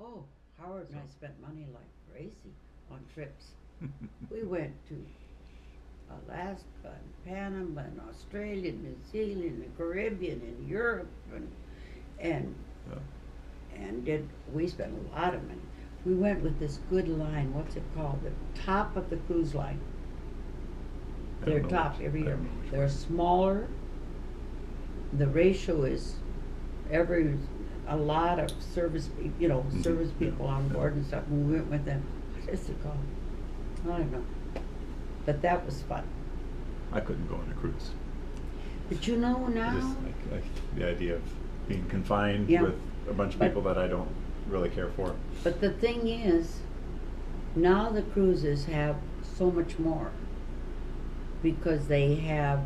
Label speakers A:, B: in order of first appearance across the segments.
A: Oh, Howard and I spent money like crazy on trips. We went to Alaska and Panama and Australia, New Zealand, the Caribbean and Europe and did we spent a lot of money. We went with this good line, what's it called? The top of the cruise line. They're top every year. They're smaller. The ratio is a lot of service, service people on board and stuff. And we went with them. What is it called? I don't know. But that was fun.
B: I couldn't go on a cruise.
A: But you know now.
B: Just like the idea of being confined
A: Yeah.
B: with a bunch of people that I don't really care for.
A: But the thing is, now the cruises have so much more because they have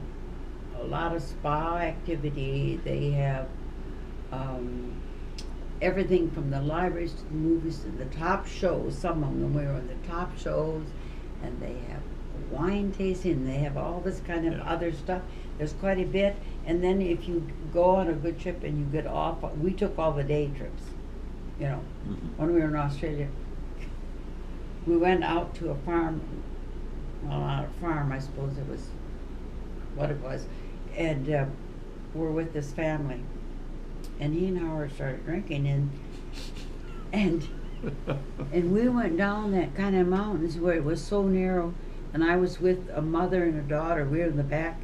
A: a lot of spa activity. They have everything from the libraries to the movies to the top shows. Some of them were on the top shows, and they have wine tasting. And they have all this kind of other stuff. There's quite a bit. And then if you go on a good trip and you get off, we took all the day trips. When we were in Australia, we went out to a farm. Well, not a farm, I suppose it was what it was, and we're with this family, and he and Howard started drinking, and we went down that kind of mountains where it was so narrow, and I was with a mother and a daughter. We were in the back,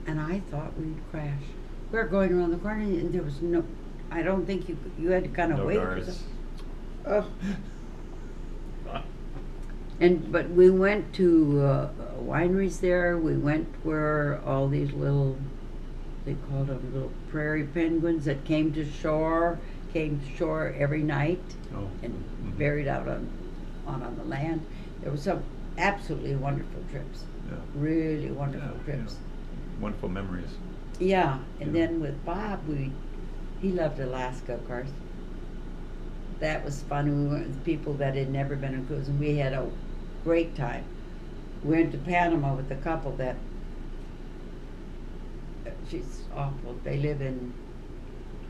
A: and I thought we'd crash. We were going around the corner, and there was no. I don't think you had to kind of
B: No
A: wait.
B: guards.
A: Oh. But we went to wineries there. We went where all these little, they called them little prairie penguins that came to shore every night and buried out on the land. There were some absolutely wonderful trips.
B: Yeah.
A: Really wonderful trips.
B: Yeah. Wonderful memories.
A: Yeah, and then with Bob, he loved Alaska, of course. That was fun. We went with people that had never been on a cruise, and we had a great time. We went to Panama with a couple that, she's awful. They live in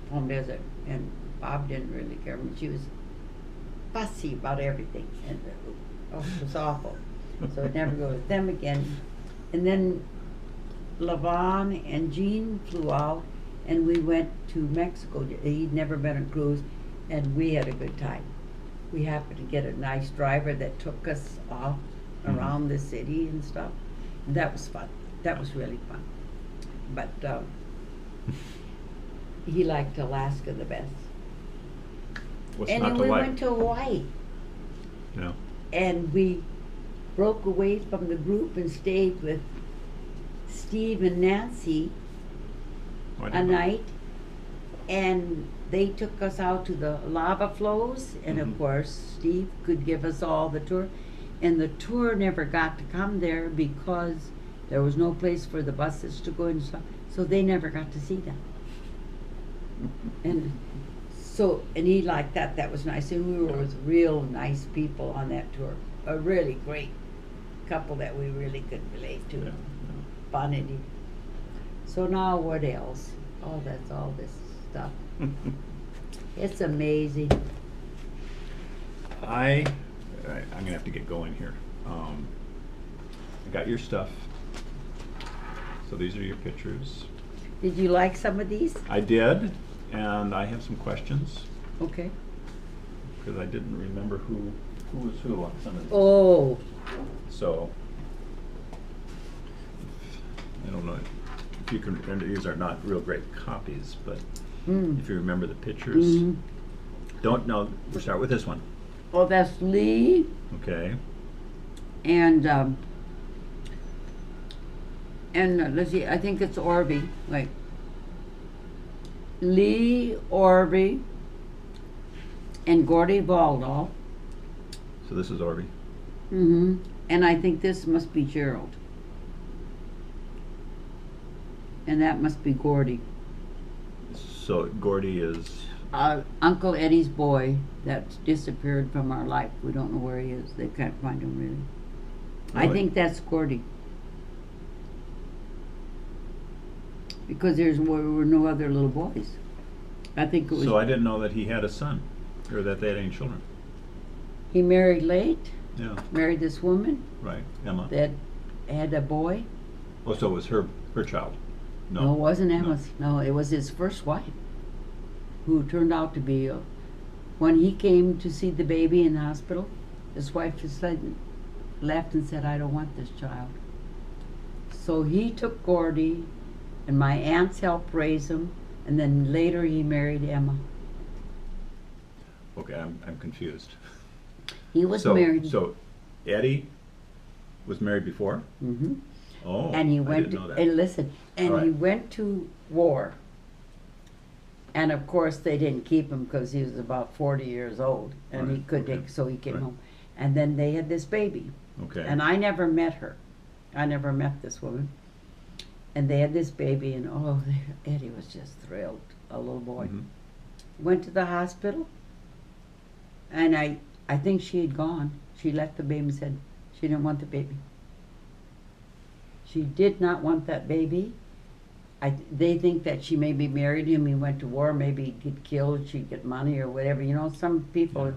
A: Palm Desert, and Bob didn't really care. I mean, she was fussy about everything, and it was awful. So I'd never go with them again. And then Levon and Jean flew out, and we went to Mexico. He'd never been on a cruise, and we had a good time. We happened to get a nice driver that took us off around the city and stuff. And that was fun. That was really fun. But he liked Alaska the best.
B: What's
A: and
B: not
A: then
B: to
A: we
B: like?
A: went to Hawaii.
B: Yeah.
A: And we broke away from the group and stayed with Steve and Nancy a night. And they took us out to the lava flows, and of course Steve could give us all the tour, and the tour never got to come there because there was no place for the buses to go and stuff, so they never got to see them. And he liked that. That was nice, and we were with real nice people on that tour. A really great couple that we really could relate to. Fun and so now what else? Oh, that's all this stuff. It's amazing.
B: I'm gonna have to get going here. I got your stuff. So these are your pictures.
A: Did you like some of these?
B: I did, and I have some questions
A: Okay.
B: because I didn't remember who was who on some of these.
A: Oh,
B: So I don't know if you can. And these are not real great copies, but if you remember the pictures. Don't know. We'll start with this one.
A: well, that's Lee
B: Okay.
A: and let's see, I think it's Orby. Wait. Lee, Orby, and Gordy Valdo.
B: So this is Orby.
A: And I think this must be Gerald. And that must be Gordy.
B: So Gordy is.
A: Uncle Eddie's boy that's disappeared from our life. We don't know where he is. They can't find him really. I
B: Really?
A: think that's Gordy. Because there were no other little boys. I think it was.
B: So I didn't know that he had a son. or that they had any children.
A: He married late,
B: Yeah,
A: married this woman
B: right, Emma.
A: that had a boy.
B: Oh, so it was her child?
A: No, it wasn't
B: No.
A: Emma's. No, it was his first wife, who turned out to be, when he came to see the baby in the hospital, his wife just left and said, I don't want this child. So he took Gordy, and my aunts helped raise him, and then later he married Emma.
B: Okay, I'm confused.
A: He was
B: So-
A: married.
B: So Eddie was married before?
A: Hmm.
B: Oh,
A: And he
B: I
A: went,
B: didn't know that.
A: and listen, and
B: All
A: he
B: right.
A: went to war. And of course, they didn't keep him because he was about 40 years old, and he
B: Right,
A: could
B: okay.
A: take, so he came
B: Right.
A: home. And then they had this baby,
B: Okay.
A: and I never met her. I never met this woman. And they had this baby, and oh, Eddie was just thrilled, a little boy.
B: Mhm.
A: Went to the hospital, and I think she had gone. She left the baby and said she didn't want the baby. She did not want that baby. They think that she maybe married him, he went to war, maybe he'd get killed, she'd get money or whatever, you know, some people.
B: Yeah.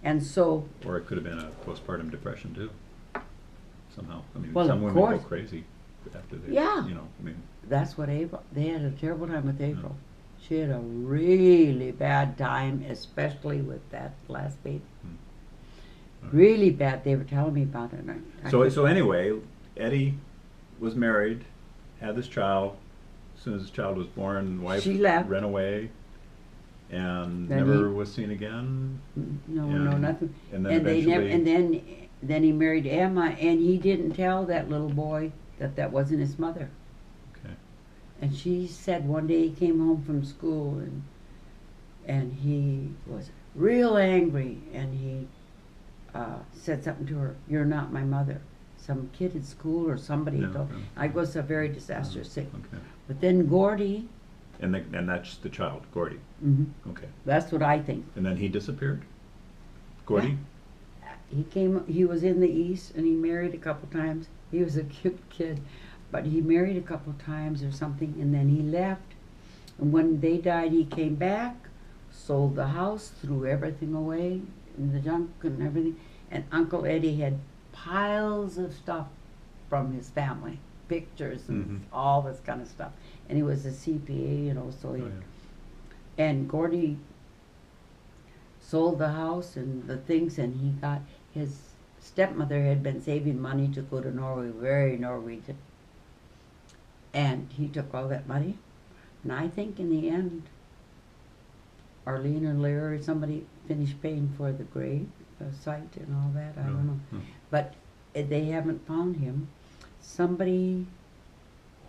A: And so,
B: Or it could have been a postpartum depression too, somehow. I mean,
A: Well,
B: some
A: of
B: women go
A: course.
B: crazy after they,
A: Yeah.
B: you know, I mean,
A: that's what April, they had a terrible time with April. She had a really bad time, especially with that last baby.
B: All right.
A: Really bad, they were telling me about it. And I
B: So,
A: could-
B: so anyway, Eddie was married, had this child. As soon as his child was born, wife
A: She left.
B: ran away, and
A: Then
B: never
A: he-
B: was seen again.
A: No,
B: and-
A: nothing.
B: And then
A: And they never,
B: eventually,
A: and then he married Emma, and he didn't tell that little boy that that wasn't his mother.
B: okay,
A: And she said one day he came home from school, and he was real angry, and he said something to her, "You're not my mother." Some kid at school or somebody
B: No,
A: told.
B: no.
A: I was a very disastrous thing.
B: okay,
A: But then Gordy,
B: and that's the child, Gordy.
A: mhm,
B: Okay,
A: that's what I think.
B: and then he disappeared. Gordy.
A: He was in the East, and he married a couple times. He was a cute kid, but he married a couple times or something, and then he left. And when they died, he came back, sold the house, threw everything away in the junk and everything. And Uncle Eddie had piles of stuff from his family, pictures and
B: Mhm.
A: all this kind of stuff. And he was a CPA, you know, so he,
B: Oh, yeah.
A: and Gordy sold the house and the things, and he got, his stepmother had been saving money to go to Norway, very Norwegian. And he took all that money, and I think in the end, Arlene or Larry or somebody finished paying for the grave site and all that, I don't know.
B: Hmm.
A: But they haven't found him. Somebody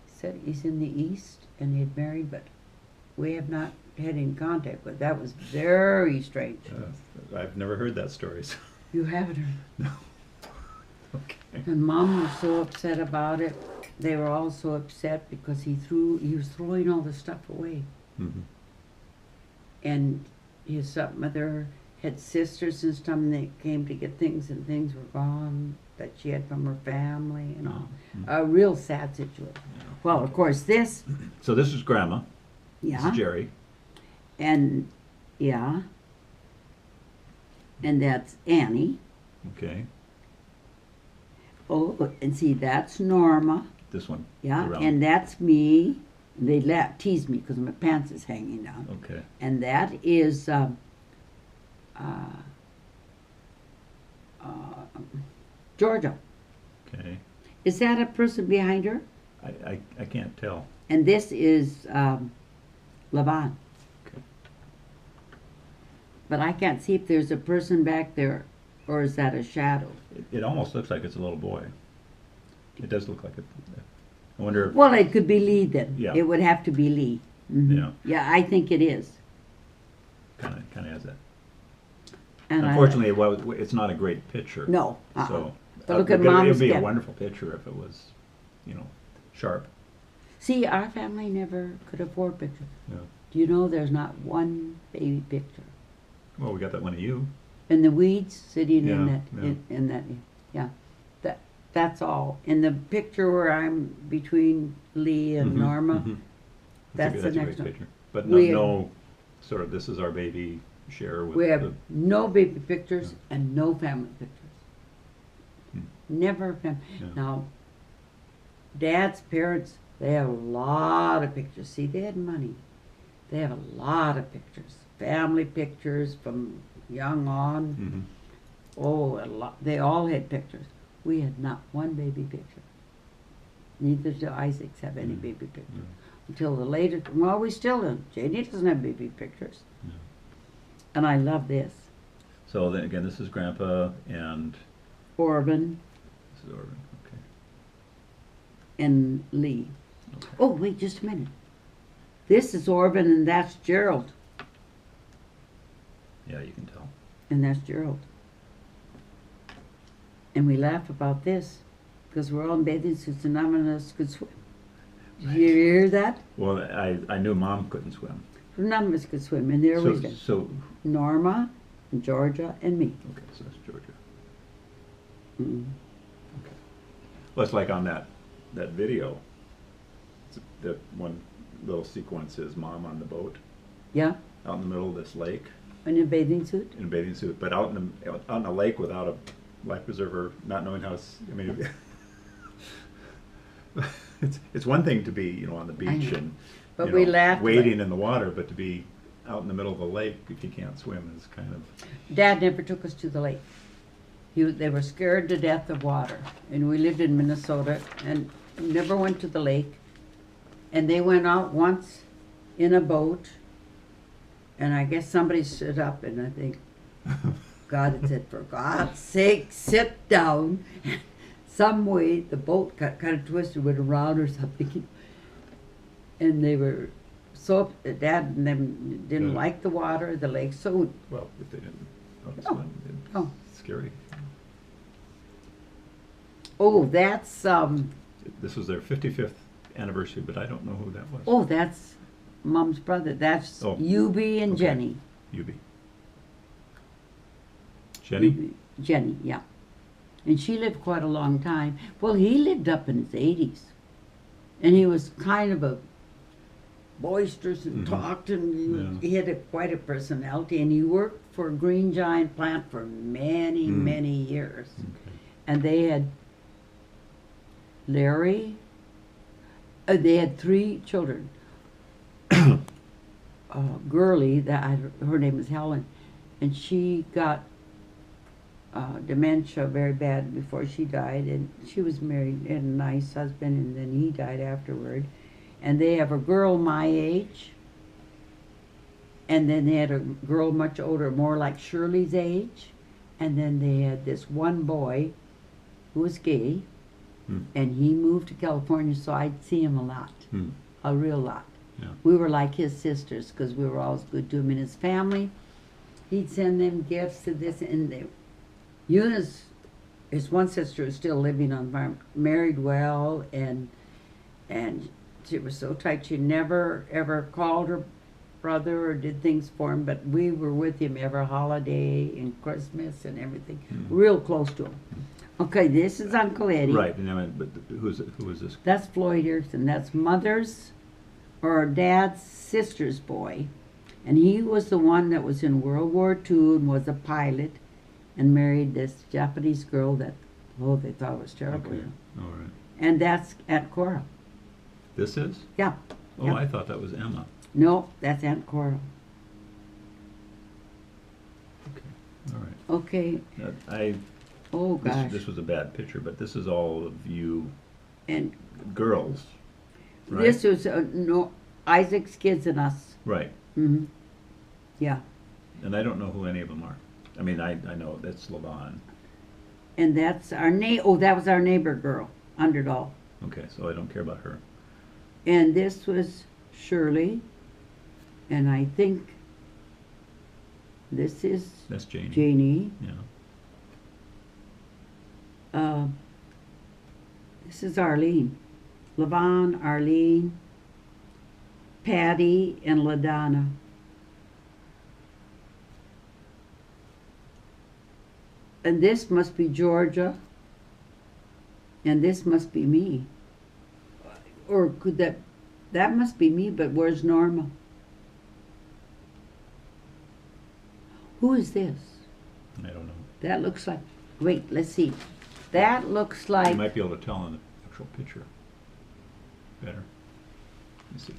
A: said he's in the East and he had married, but we have not had any contact with. That was very strange.
B: I've never heard that story. So.
A: You haven't heard.
B: No. Okay.
A: And Mom was so upset about it. They were all so upset because he was throwing all the stuff away.
B: Mhm.
A: And his stepmother had sisters and stuff, and they came to get things, and things were gone that she had from her family and all.
B: Mhm.
A: A real sad situation. Well, of course, this,
B: So this is Grandma. This
A: yeah,
B: is Jerry.
A: and yeah, and that's Annie.
B: Okay.
A: Oh, and see, that's Norma.
B: This one.
A: Yeah,
B: around.
A: and that's me. They tease me because my pants is hanging down.
B: Okay.
A: And that is Georgia.
B: Okay.
A: Is that a person behind her?
B: I can't tell.
A: And this is Levon.
B: Okay.
A: But I can't see if there's a person back there, or is that a shadow?
B: It almost looks like it's a little boy. It does look like it. I wonder if,
A: Well, it could be Lee then.
B: Yeah.
A: It would have to be Lee. Mhm.
B: Yeah.
A: Yeah, I think it is.
B: kind of has that.
A: And
B: Unfortunately, well, it's not a great picture.
A: No.
B: So
A: But look at
B: it
A: Mom's
B: would be a
A: step.
B: wonderful picture if it was, sharp.
A: See, our family never could afford pictures.
B: Yeah.
A: Do you know there's not one baby picture?
B: Well, we got that one of you.
A: In the weeds, sitting
B: Yeah,
A: in that,
B: yeah.
A: in that, yeah. That's all. In the picture where I'm between Lee and
B: Mhm,
A: Norma,
B: mhm.
A: that's the
B: a
A: next
B: great
A: one.
B: picture. But
A: We-
B: no, sort of, this is our baby. share with
A: We have
B: the,
A: no baby pictures and no family pictures.
B: Hmm.
A: Never family.
B: Yeah.
A: Now, Dad's parents, they have a lot of pictures. See, they had money. They have a lot of pictures. Family pictures from young on.
B: Mhm.
A: Oh, a lot. They all had pictures. We had not one baby picture. Neither do Isaacs have any
B: Mm.
A: baby pictures.
B: Mm.
A: Until the later, well, we still don't. Janie doesn't have baby pictures.
B: Yeah.
A: And I love this.
B: So then again, this is Grandpa and
A: Orban
B: this is Orvin. Okay.
A: and Lee.
B: Okay.
A: Oh, wait just a minute. This is Orban and that's Gerald.
B: Yeah, you can tell.
A: And that's Gerald. And we laugh about this because we're all in bathing suits and none of us could swim. Did you hear that?
B: Well, I knew Mom couldn't swim.
A: None of us could swim. And there
B: So,
A: we go.
B: so,
A: Norma, Georgia, and me.
B: okay, so that's Georgia.
A: Mm.
B: Okay. Well, it's like on that video, that one little sequence is Mom on the boat
A: Yeah?
B: out in the middle of this lake
A: In a bathing suit?
B: in a bathing suit, but out in a lake without a life preserver, not knowing how to, I mean, it's one thing to be, on the beach
A: know.
B: and,
A: But we laughed.
B: wading in the water, but to be out in the middle of the lake if you can't swim is kind of,
A: Dad never took us to the lake. They were scared to death of water. And we lived in Minnesota and never went to the lake. And they went out once in a boat. And I guess somebody stood up and I think, God had said, for God's sake, sit down. Some way the boat got kind of twisted, went around or something. And they were so, Dad and them didn't
B: Yeah.
A: like the water, the lake, so,
B: well, if they didn't know how to
A: Oh.
B: swim,
A: oh.
B: it's scary.
A: Oh, that's,
B: This was their 55th anniversary, but I don't know who that was.
A: oh, that's Mom's brother. That's
B: Oh,
A: Yubi and
B: okay.
A: Jenny.
B: Yubi. Jenny?
A: Yubi- Jenny, yeah. And she lived quite a long time. Well, he lived up in his 80s. And he was kind of a boisterous and
B: Mhm.
A: talked and
B: Yeah.
A: he had quite a personality. And he worked for Green Giant Plant for many,
B: Mm.
A: many years.
B: Okay.
A: And they had Larry. They had 3 children. Girlie, her name is Helen, and she got dementia very bad before she died, and she was married and a nice husband, and then he died afterward. And they have a girl my age, and then they had a girl much older, more like Shirley's age, and then they had this one boy who was gay,
B: Hmm.
A: and he moved to California, so I'd see him a lot,
B: Hmm.
A: a real lot.
B: Yeah.
A: We were like his sisters because we were always good to him and his family. He'd send them gifts to this, and Eunice, his one sister, is still living on the farm, married well, and she was so tight. She never ever called her brother or did things for him, but we were with him every holiday and Christmas and everything, real close to him. Okay, this is Uncle Eddie.
B: Right, and I mean, but who is this?
A: That's Floyd Erickson. That's mother's or dad's sister's boy. And he was the one that was in World War II and was a pilot and married this Japanese girl that, they thought was terrible.
B: Okay, all right.
A: And that's Aunt Cora.
B: This is?
A: Yeah.
B: Oh,
A: yeah.
B: I thought that was Emma.
A: No, that's Aunt Cora.
B: Okay, all right.
A: Okay. Oh, gosh.
B: This was a bad picture, but this is all of you
A: And
B: girls, right?
A: this was no, Isaac's kids and us.
B: Right,
A: Hmm. Yeah.
B: and I don't know who any of them are. I mean, I know that's Levon.
A: And that's our that was our neighbor girl, Underdoll.
B: Okay, so I don't care about her.
A: And this was Shirley. And I think this is
B: That's Janie.
A: Janie.
B: Yeah.
A: This is Arlene. Levon, Arlene, Patty, and LaDonna. And this must be Georgia. And this must be me. Or could that must be me, but where's Norma? Who is this?
B: I don't know.
A: That looks like, wait, let's see. That looks
B: You
A: like,
B: might be able to tell on the actual picture better. Let me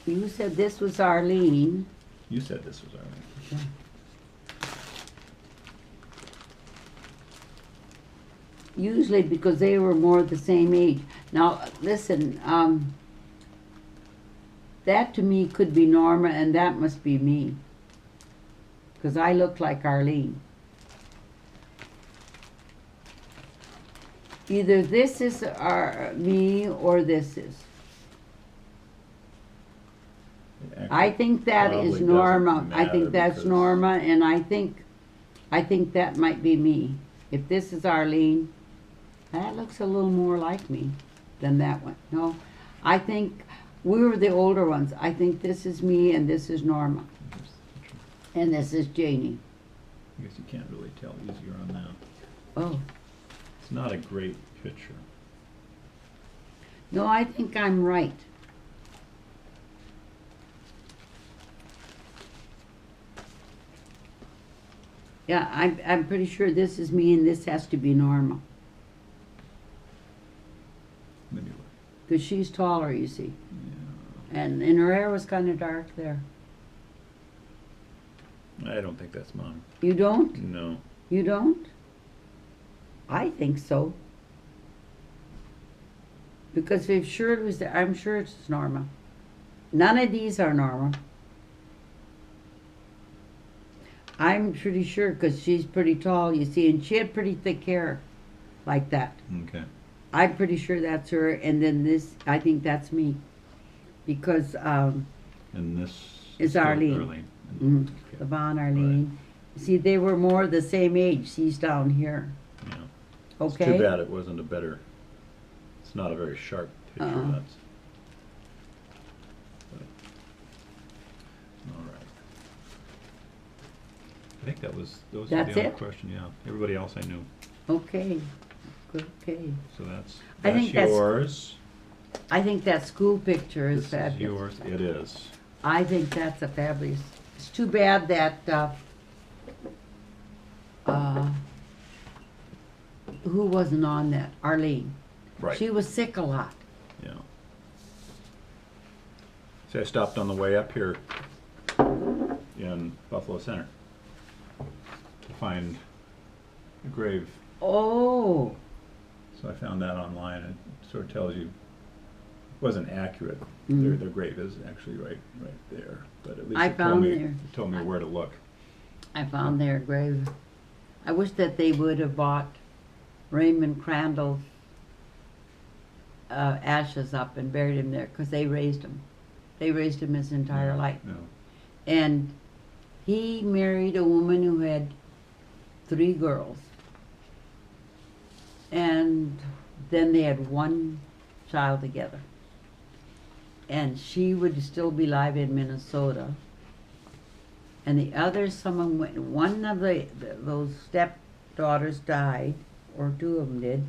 B: see.
A: you said this was Arlene.
B: You said this was Arlene.
A: Usually because they were more the same age. Now, listen, that to me could be Norma and that must be me. Because I look like Arlene. Either this is me or this is.
B: It actually
A: I think that
B: probably
A: is
B: doesn't
A: Norma. I
B: matter
A: think that's
B: because-
A: Norma, and I think that might be me. If this is Arlene, that looks a little more like me than that one. No, I think we were the older ones. I think this is me, and this is Norma,
B: Here's the picture.
A: and this is Janie.
B: I guess you can't really tell easier on that.
A: Oh,
B: It's not a great picture.
A: no, I think I'm right. Yeah, I'm pretty sure this is me, and this has to be Norma.
B: Maybe.
A: Because she's taller, you see.
B: Yeah.
A: And her hair was kind of dark there.
B: I don't think that's Mom.
A: You don't?
B: No.
A: You don't? I think so. Because if Shirley was there, I'm sure it's Norma. None of these are Norma. I'm pretty sure because she's pretty tall, you see, and she had pretty thick hair like that.
B: Okay.
A: I'm pretty sure that's her, and then this, I think that's me. Because
B: And this
A: Is
B: still
A: Arlene.
B: Mm, okay.
A: Levon, Arlene. See, they were more the same age. She's down here.
B: Yeah.
A: Okay?
B: It's too bad it wasn't a better. It's not a very sharp picture.
A: Uh-uh.
B: That's. But, all right. I think those are
A: That's
B: the only
A: it?
B: question. Yeah. Everybody else I knew.
A: Okay. Okay.
B: So that's
A: I think that's-
B: yours.
A: I think that school picture is
B: This is
A: fabulous.
B: yours. It is.
A: I think that's a fabulous. It's too bad that who wasn't on that? Arlene.
B: Right.
A: She was sick a lot.
B: Yeah. See, I stopped on the way up here in Buffalo Center to find a grave.
A: Oh,
B: So I found that online. It sort of tells you, it wasn't accurate.
A: Mhm.
B: Their grave is actually right there. But at least
A: I
B: it
A: found
B: told me,
A: there.
B: it told me where to look.
A: I found their grave. I wish that they would have bought Raymond Crandall's ashes up and buried him there because they raised him. They raised him his entire life.
B: No.
A: And he married a woman who had 3 girls. And then they had 1 child together. And she would still be alive in Minnesota. And the other, one of those stepdaughters died, or 2 of them did,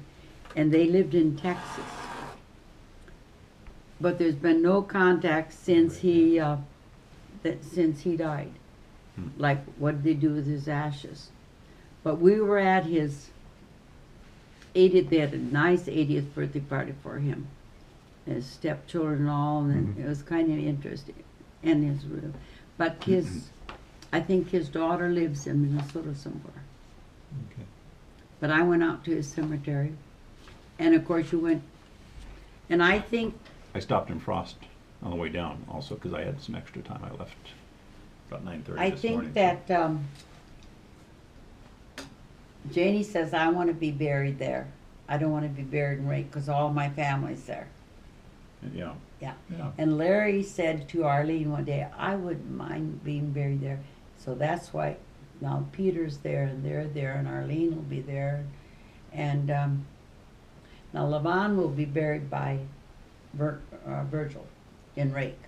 A: and they lived in Texas. But there's been no contact since he died. Like, what did they do with his ashes? But we were at his 80th, they had a nice 80th birthday party for him. His stepchildren and all, and it was kind of interesting. And his, but I think his daughter lives in Minnesota somewhere.
B: Okay.
A: But I went out to his cemetery, and of course you went, and I think,
B: I stopped in Frost on the way down also because I had some extra time. I left about 9:30
A: I
B: this
A: think
B: morning.
A: that Janie says, I want to be buried there. I don't want to be buried in Rake because all my family's there.
B: Yeah.
A: Yeah.
B: Yeah.
A: And Larry said to Arlene one day, I wouldn't mind being buried there. So that's why now Peter's there and they're there and Arlene will be there. And now Levon will be buried by Virgil in Rake.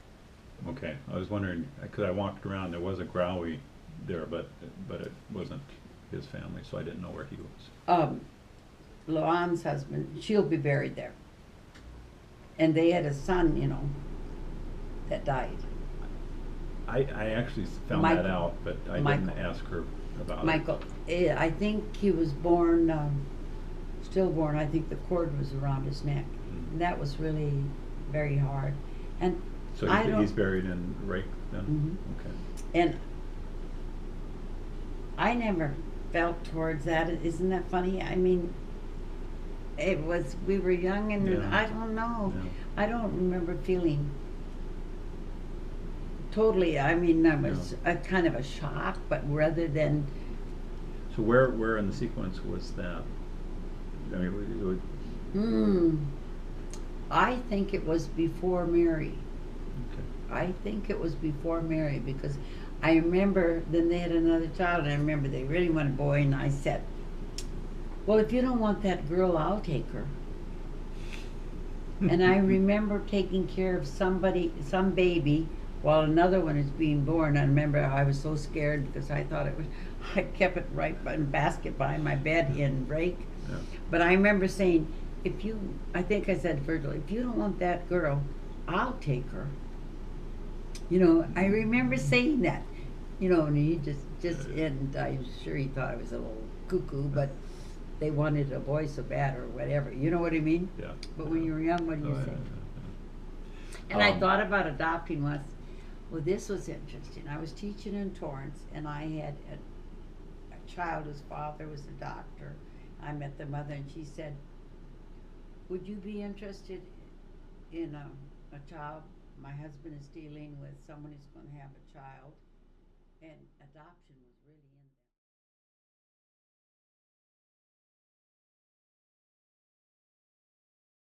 B: Okay. I was wondering because I walked around. There was a Growie there, but it wasn't his family, so I didn't know where he was.
A: Levon's husband, she'll be buried there. And they had a son, that died.
B: I actually found
A: Michael.
B: that out, but I
A: Michael.
B: didn't ask her about
A: Michael, I think he was born, stillborn. I think the cord was around his neck.
B: Mm.
A: And that was really very hard. And
B: it. So
A: I don't,
B: he's buried in Rake then?
A: Mhm.
B: Okay.
A: and I never felt towards that. Isn't that funny? I mean, it was, we were young and
B: Yeah.
A: I don't know.
B: Yeah.
A: I don't remember feeling totally, I mean, that was a kind of a shock, but rather than,
B: So where in the sequence was that? I mean, it would,
A: I think it was before Mary.
B: okay.
A: I think it was before Mary because I remember then they had another child and I remember they really wanted a boy and I said, well, if you don't want that girl, I'll take her. And I remember taking care of somebody, some baby, while another one is being born. I remember I was so scared because I thought it was, I kept it right in a basket by my bed in Rake.
B: Yeah.
A: But I remember saying, if you, I think I said Virgil, if you don't want that girl, I'll take her. You know, I remember saying that. You know, and he and I'm sure he thought I was a little cuckoo, but they wanted a boy so bad or whatever. You know what I mean?
B: Yeah.
A: But when you were young, what do you
B: Oh, yeah,
A: think?
B: yeah.
A: And I thought about adopting once. Well, this was interesting. I was teaching in Torrance, and I had a child whose father was a doctor. I met the mother, and she said, would you be interested in a child? My husband is dealing with someone who's going to have a child, and adoption